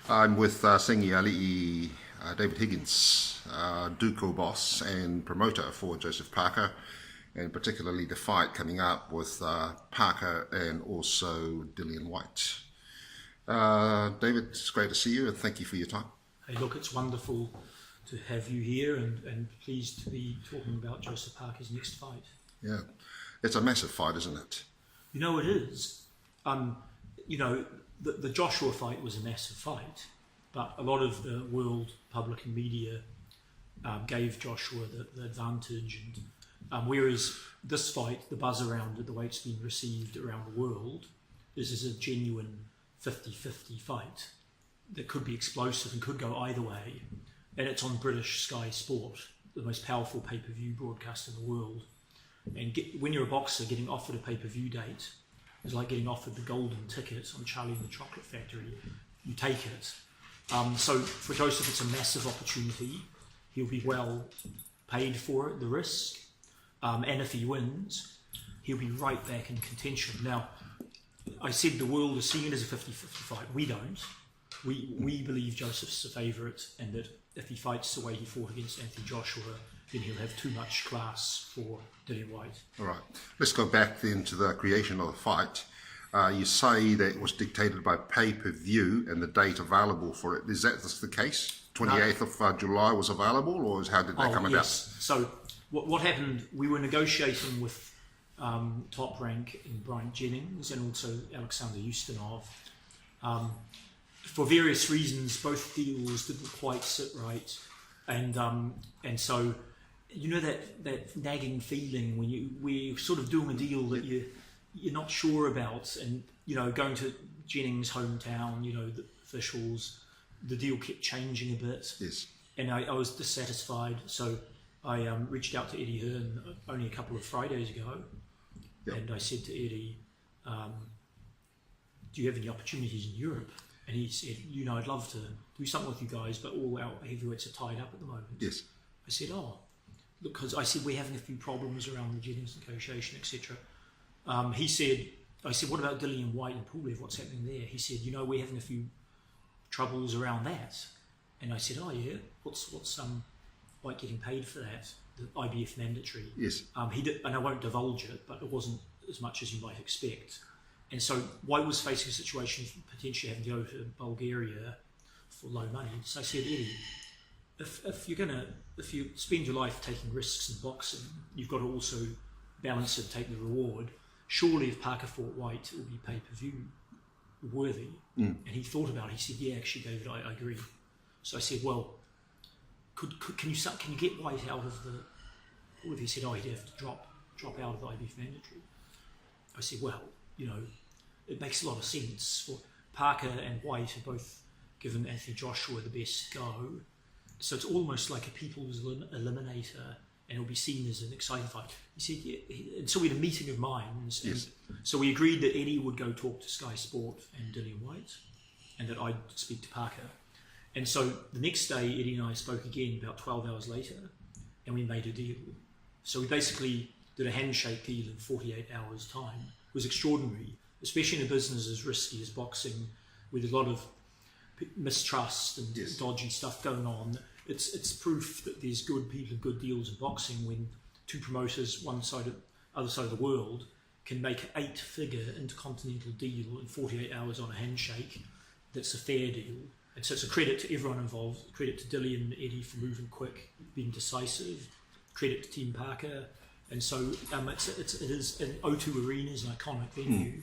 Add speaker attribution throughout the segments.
Speaker 1: I'm with Senior Ali David Higgins, Duco boss and promoter for Joseph Parker, and particularly the fight coming up with Parker and also Dillian Whyte. David, it's great to see you and thank you for your time.
Speaker 2: Hey, look, it's wonderful to have you here and pleased to be talking about Joseph Parker's next fight.
Speaker 1: Yeah, it's a massive fight, isn't it?
Speaker 2: You know, it is. You know, the Joshua fight was a massive fight, but a lot of the world public and media gave Joshua the advantage, and whereas this fight, the buzz around it, the way it's been received around the world, is a genuine 50-50 fight that could be explosive and could go either way, and it's on British Sky Sport, the most powerful pay-per-view broadcast in the world. And when you're a boxer, getting offered a pay-per-view date is like getting offered the golden ticket on Charlie and the Chocolate Factory. You take it. So for Joseph, it's a massive opportunity. He'll be well paid for it, the risk. And if he wins, he'll be right back in contention. Now, I said the world is seeing it as a 50-50 fight. We don't. We believe Joseph's a favourite, and that if he fights the way he fought against Anthony Joshua, then he'll have too much class for Dillian Whyte. All
Speaker 1: right. Let's go back then to the creation of the fight. You say that it was dictated by pay-per-view and the date available for it. Is that the case? 28th of July was available, or how did that come about?
Speaker 2: So what happened, we were negotiating with Top Rank in Bryant Jennings and also Alexander Ustinov. For various reasons, both deals didn't quite sit right. And so, you know that nagging feeling when we're sort of doing a deal that you're not sure about, and going to Jennings' hometown, the officials, the deal kept changing a bit.
Speaker 1: Yes. And
Speaker 2: I was dissatisfied, so I reached out to Eddie Hearn only a couple of Fridays ago, and I said to Eddie, "Do you have any opportunities in Europe?" And he said, "I'd love to do something with you guys, but all our heavyweights are tied up at the moment."
Speaker 1: Yes.
Speaker 2: I said, "Oh," because I said we're having a few problems around the Jennings negotiation, etc. I said, "What about Dillian Whyte and Pulev? What's happening there?" He said, "We're having a few troubles around that." And I said, "Oh yeah, what's Whyte getting paid for that? The IBF mandatory?"
Speaker 1: Yes.
Speaker 2: He did, and I won't divulge it, but it wasn't as much as you might expect. And so Whyte was facing a situation of potentially having to go to Bulgaria for low money. So I said, "Eddie, if you spend your life taking risks in boxing, you've got to also balance it, take the reward. Surely if Parker fought Whyte, it would be pay-per-view worthy." And he thought about it. He said, "Yeah, actually, David, I agree." So I said, "Well, can you get Whyte out of the..." Well, he said, "Oh, he'd have to drop out of the IBF mandatory." I said, "Well, it makes a lot of sense. For Parker and Whyte have both given Anthony Joshua the best go, so it's almost like a people's eliminator, and it'll be seen as an exciting fight." He said, "Yeah," and so we had a meeting of minds.
Speaker 1: Yes.
Speaker 2: So we agreed that Eddie would go talk to Sky Sport and Dillian Whyte, and that I'd speak to Parker. And so the next day, Eddie and I spoke again about 12 hours later, and we made a deal. So we basically did a handshake deal in 48 hours' time. It was extraordinary, especially in a business as risky as boxing, with a lot of mistrust and dodgy stuff going on. It's proof that there's good people and good deals in boxing when two promoters, other side of the world, can make an 8-figure intercontinental deal in 48 hours on a handshake. That's a fair deal. And so it's a credit to everyone involved. Credit to Dillian and Eddie for moving quick, being decisive. Credit to Team Parker. And so it is an O2 Arena is an iconic venue.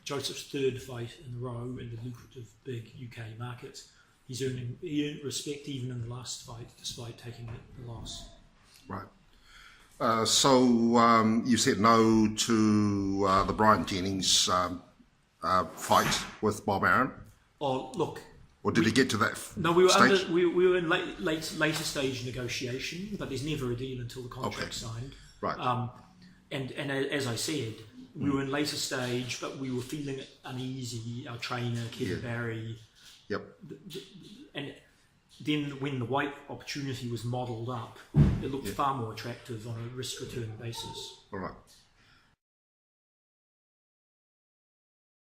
Speaker 2: Joseph's third fight in a row in the lucrative big UK market. He earned respect even in the last fight, despite taking the loss.
Speaker 1: Right. So you said no to the Bryant Jennings fight with Bob Arum?
Speaker 2: Oh, look.
Speaker 1: Or did he get to that
Speaker 2: No, we were
Speaker 1: stage?
Speaker 2: we were in later stage negotiation, but there's never a deal until the contract's signed.
Speaker 1: Right.
Speaker 2: And as I said, we were in later stage, but we were feeling uneasy. Our trainer, Kevin Barry.
Speaker 1: Yep.
Speaker 2: And then when the Whyte opportunity was modelled up, it looked far more attractive on a risk-return basis.
Speaker 1: All right.